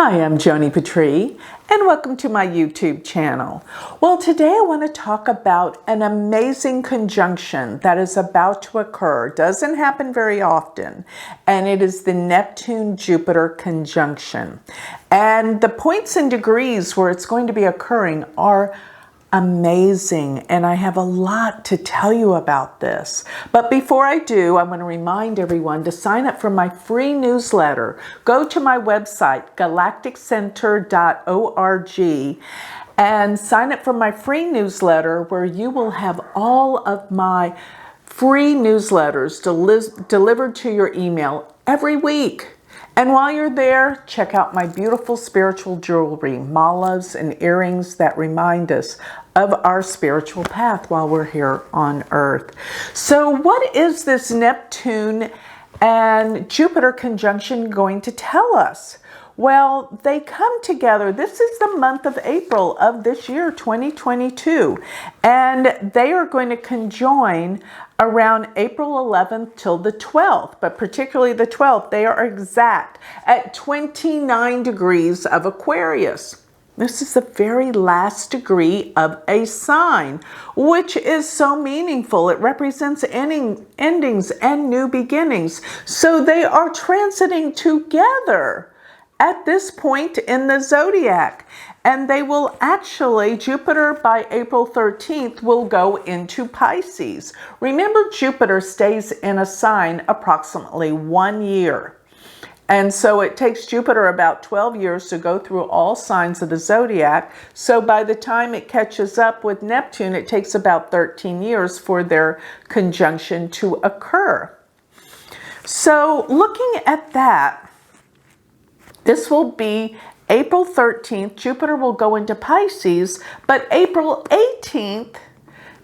Hi, I'm Joni Patry, and welcome to my YouTube channel. Well, today I want to talk about an amazing conjunction that is about to occur. It doesn't happen very often, and it is the Neptune-Jupiter conjunction. And the points and degrees where it's going to be occurring are amazing, and I have a lot to tell you about this. But before I do, I want to remind everyone to sign up for my free newsletter. Go to my website, galacticcenter.org, and sign up for my free newsletter where you will have all of my free newsletters delivered to your email every week. And while you're there, check out my beautiful spiritual jewelry, malas and earrings that remind us of our spiritual path while we're here on Earth. So what is this Neptune and Jupiter conjunction going to tell us? Well, they come together. This is the month of April of this year, 2022, and they are going to conjoin around April 11th till the 12th, but particularly the 12th. They are exact at 29 degrees of Aquarius. This is the very last degree of a sign, which is so meaningful. It represents endings and new beginnings. So they are transiting together at this point in the zodiac. And they will actually, Jupiter by April 13th will go into Pisces. Remember, Jupiter stays in a sign approximately 1 year. And so it takes Jupiter about 12 years to go through all signs of the zodiac. So by the time it catches up with Neptune, it takes about 13 years for their conjunction to occur. So looking at that, this will be April 13th, Jupiter will go into Pisces, but April 18th,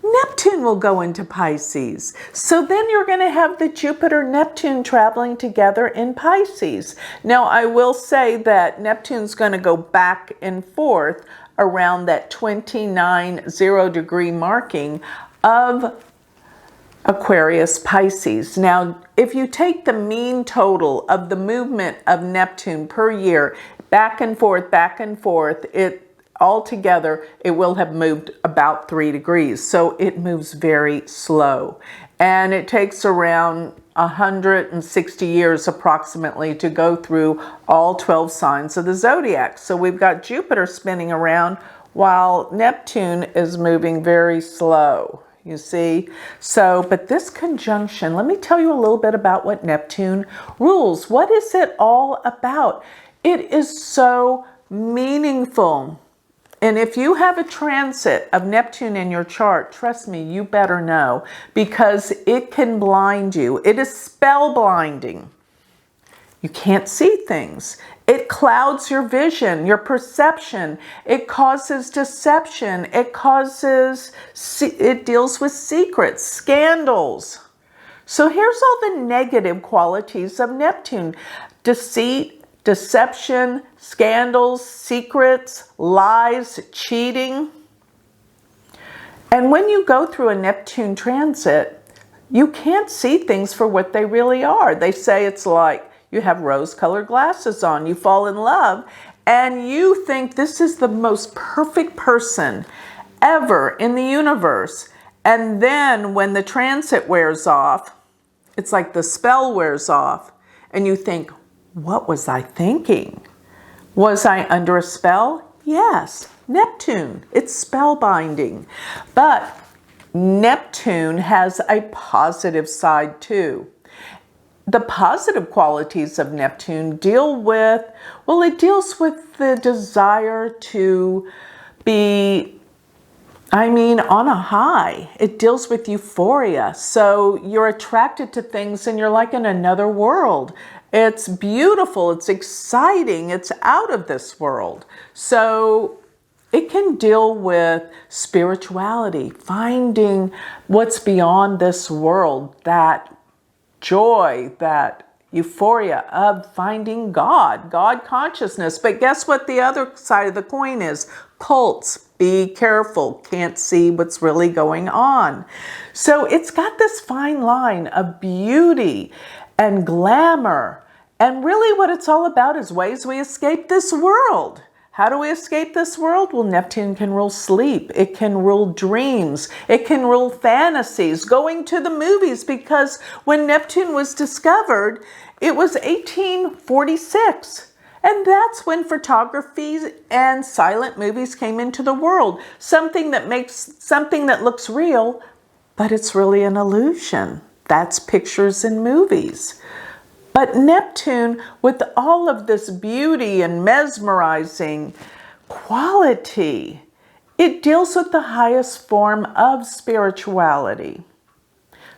Neptune will go into Pisces. So then you're going to have the Jupiter-Neptune traveling together in Pisces. Now, I will say that Neptune's going to go back and forth around that 29-0 marking of Aquarius Pisces. Now, if you take the mean total of the movement of Neptune per year, back and forth, altogether, it will have moved about 3 degrees. So it moves very slow. And it takes around 160 years approximately to go through all 12 signs of the zodiac. So we've got Jupiter spinning around while Neptune is moving very slow. You see? So, but this conjunction, let me tell you a little bit about what Neptune rules. What is it all about? It is so meaningful. And if you have a transit of Neptune in your chart, trust me, you better know, because it can blind you. It is spell blinding. You can't see things. It clouds your vision, your perception. It causes deception. It deals with secrets, scandals. So here's all the negative qualities of Neptune: deceit, deception, scandals, secrets, lies, cheating. And when you go through a Neptune transit, you can't see things for what they really are. They say it's like you have rose-colored glasses on, you fall in love, and you think this is the most perfect person ever in the universe. And then when the transit wears off, it's like the spell wears off, and you think, what was I thinking? Was I under a spell? Yes, Neptune, it's spellbinding. But Neptune has a positive side too. The positive qualities of Neptune deal with, well, it deals with the desire to be, on a high. It deals with euphoria. So you're attracted to things and you're like in another world. It's beautiful, it's exciting, it's out of this world. So it can deal with spirituality, finding what's beyond this world, that joy, that euphoria of finding God consciousness. But guess what the other side of the coin is? Cults. Be careful. Can't see what's really going on. So it's got this fine line of beauty and glamour And really what it's all about is ways we escape this world. How do we escape this world? Well, Neptune can rule sleep. It can rule dreams. It can rule fantasies, going to the movies, because when Neptune was discovered, it was 1846. And that's when photography and silent movies came into the world. Something that looks real, but it's really an illusion. That's pictures and movies. But Neptune, with all of this beauty and mesmerizing quality, it deals with the highest form of spirituality.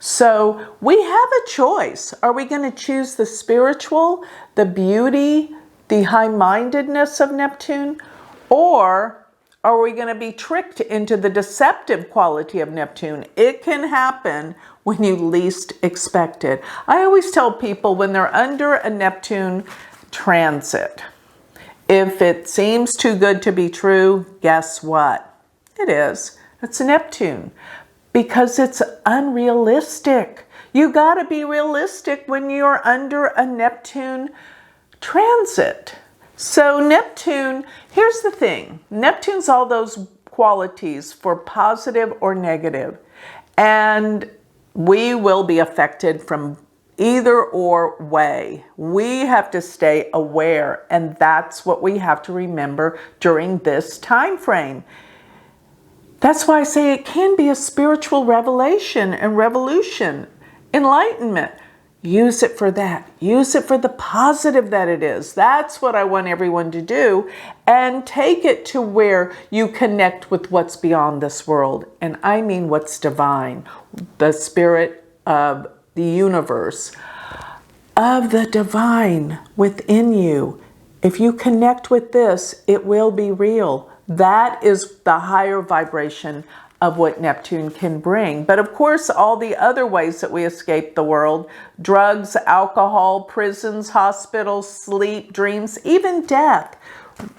So we have a choice. Are we going to choose the spiritual, the beauty, the high-mindedness of Neptune? Or are we going to be tricked into the deceptive quality of Neptune? It can happen when you least expect it. I always tell people when they're under a Neptune transit, if it seems too good to be true, guess what? It is. It's a Neptune, because it's unrealistic. You got to be realistic when you're under a Neptune transit. So Neptune, here's the thing. Neptune's all those qualities for positive or negative. And we will be affected from either or way. We have to stay aware. And that's what we have to remember during this time frame. That's why I say it can be a spiritual revelation and revolution, enlightenment. Use it for that. Use it for the positive that it is. That's what I want everyone to do. And take it to where you connect with what's beyond this world. And I mean what's divine. The spirit of the universe, of the divine within you. If you connect with this, it will be real. That is the higher vibration of what Neptune can bring. But of course, all the other ways that we escape the world, drugs, alcohol, prisons, hospitals, sleep, dreams, even death.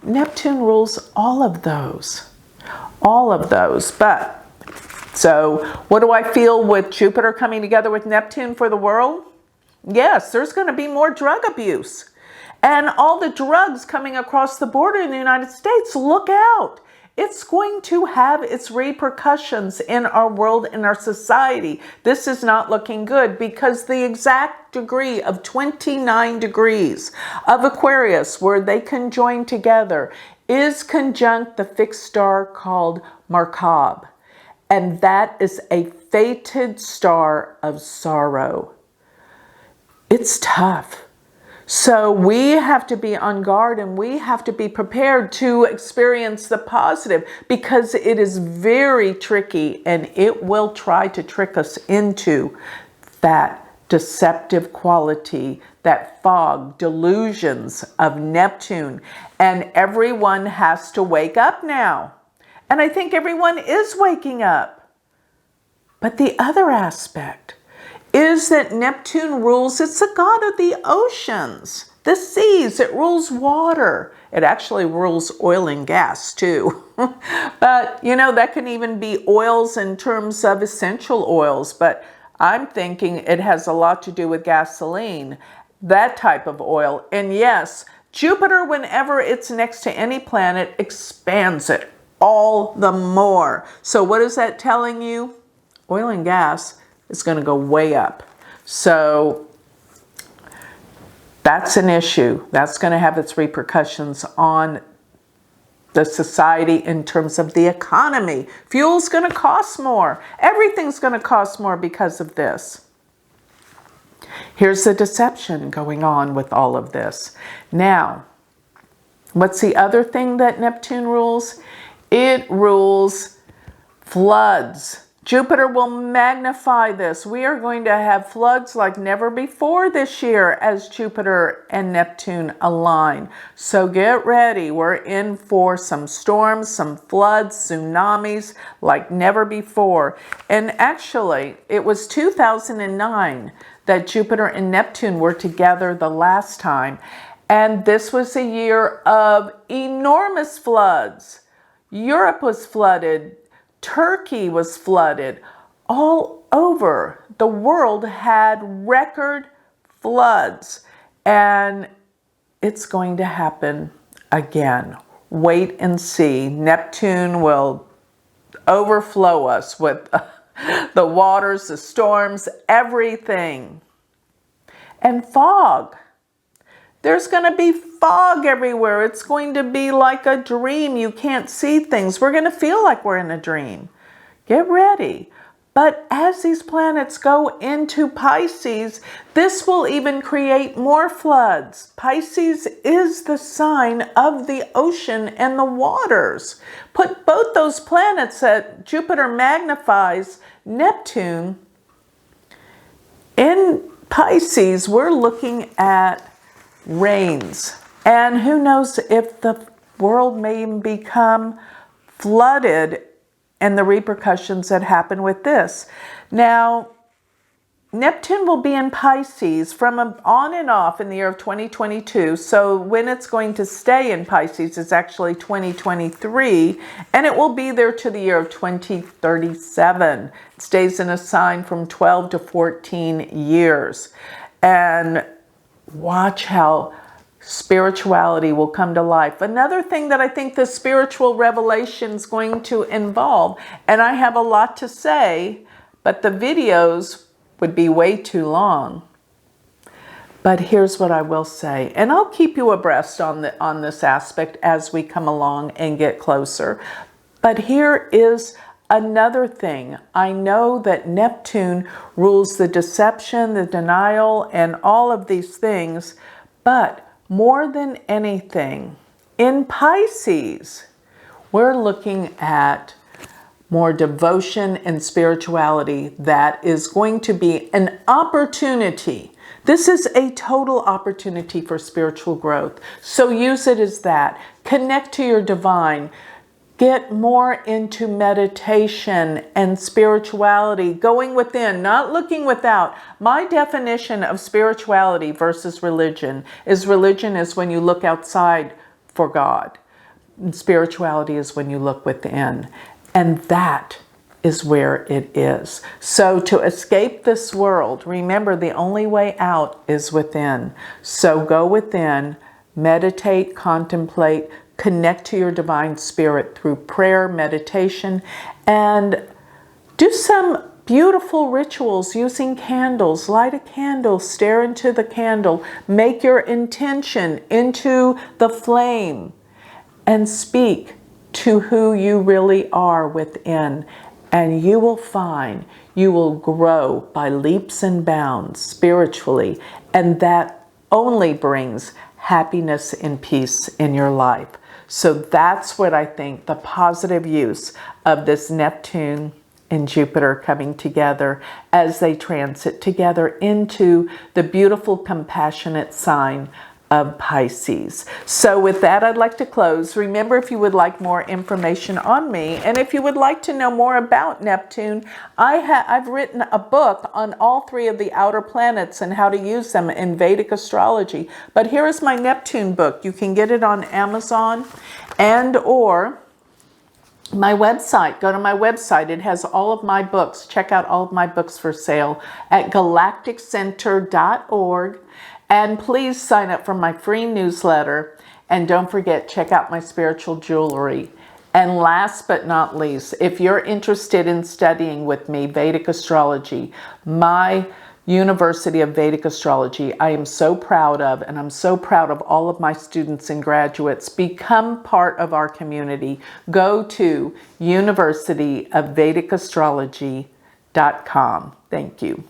Neptune rules all of those. All of those. But, so what do I feel with Jupiter coming together with Neptune for the world? Yes, there's going to be more drug abuse. And all the drugs coming across the border in the United States, look out. It's going to have its repercussions in our world, in our society. This is not looking good, because the exact degree of 29 degrees of Aquarius, where they conjoin together, is conjunct the fixed star called Markab. And that is a fated star of sorrow. It's tough. So we have to be on guard, and we have to be prepared to experience the positive, because it is very tricky, and it will try to trick us into that deceptive quality, that fog, delusions of Neptune. And everyone has to wake up now. And I think everyone is waking up. But the other aspect is that Neptune rules, it's the god of the oceans, the seas. It rules water. It actually rules oil and gas too. But, you know, that can even be oils in terms of essential oils. But I'm thinking it has a lot to do with gasoline, that type of oil. And yes, Jupiter, whenever it's next to any planet, expands it all the more. So what is that telling you? Oil and gas is going to go way up. So that's an issue. That's going to have its repercussions on the society in terms of the economy. Fuel's going to cost more. Everything's going to cost more because of this. Here's the deception going on with all of this. Now, what's the other thing that Neptune rules? It rules floods. Jupiter will magnify this. We are going to have floods like never before this year as Jupiter and Neptune align. So get ready. We're in for some storms, some floods, tsunamis like never before. And actually, it was 2009 that Jupiter and Neptune were together the last time. And this was a year of enormous floods. Europe was flooded. Turkey was flooded. All over the world had record floods. And it's going to happen again. Wait and see. Neptune will overflow us with the waters, the storms, everything. And fog. There's going to be fog everywhere. It's going to be like a dream. You can't see things. We're going to feel like we're in a dream. Get ready. But as these planets go into Pisces, this will even create more floods. Pisces is the sign of the ocean and the waters. Put both those planets that Jupiter magnifies, Neptune, in Pisces, we're looking at rains. And who knows if the world may even become flooded and the repercussions that happen with this. Now, Neptune will be in Pisces from on and off in the year of 2022. So when it's going to stay in Pisces is actually 2023, and it will be there to the year of 2037. It stays in a sign from 12 to 14 years. And watch how spirituality will come to life. Another thing that I think the spiritual revelation is going to involve, and I have a lot to say, but the videos would be way too long. But here's what I will say, and I'll keep you abreast on this aspect as we come along and get closer. But here is another thing. I know that Neptune rules the deception, the denial, and all of these things, but more than anything, in Pisces, we're looking at more devotion and spirituality that is going to be an opportunity. This is a total opportunity for spiritual growth. So use it as that. Connect to your divine. Get more into meditation and spirituality, going within, not looking without. My definition of spirituality versus religion is when you look outside for God. And spirituality is when you look within. And that is where it is. So to escape this world, remember the only way out is within. So go within, meditate, contemplate, connect to your divine spirit through prayer, meditation, and do some beautiful rituals using candles. Light a candle, stare into the candle, make your intention into the flame, and speak to who you really are within. And you will find you will grow by leaps and bounds spiritually, and that only brings happiness and peace in your life. So that's what I think the positive use of this Neptune and Jupiter coming together as they transit together into the beautiful, compassionate sign of Pisces. So with that, I'd like to close. Remember, if you would like more information on me, and if you would like to know more about Neptune, I've written a book on all three of the outer planets and how to use them in Vedic astrology. But here is my Neptune book. You can get it on Amazon and or my website. Go to my website. It has all of my books. Check out all of my books for sale at galacticcenter.org. And please sign up for my free newsletter. And don't forget, check out my spiritual jewelry. And last but not least, if you're interested in studying with me Vedic astrology, my University of Vedic Astrology, I am so proud of, and I'm so proud of all of my students and graduates. Become part of our community. Go to universityofvedicastrology.com. Thank you.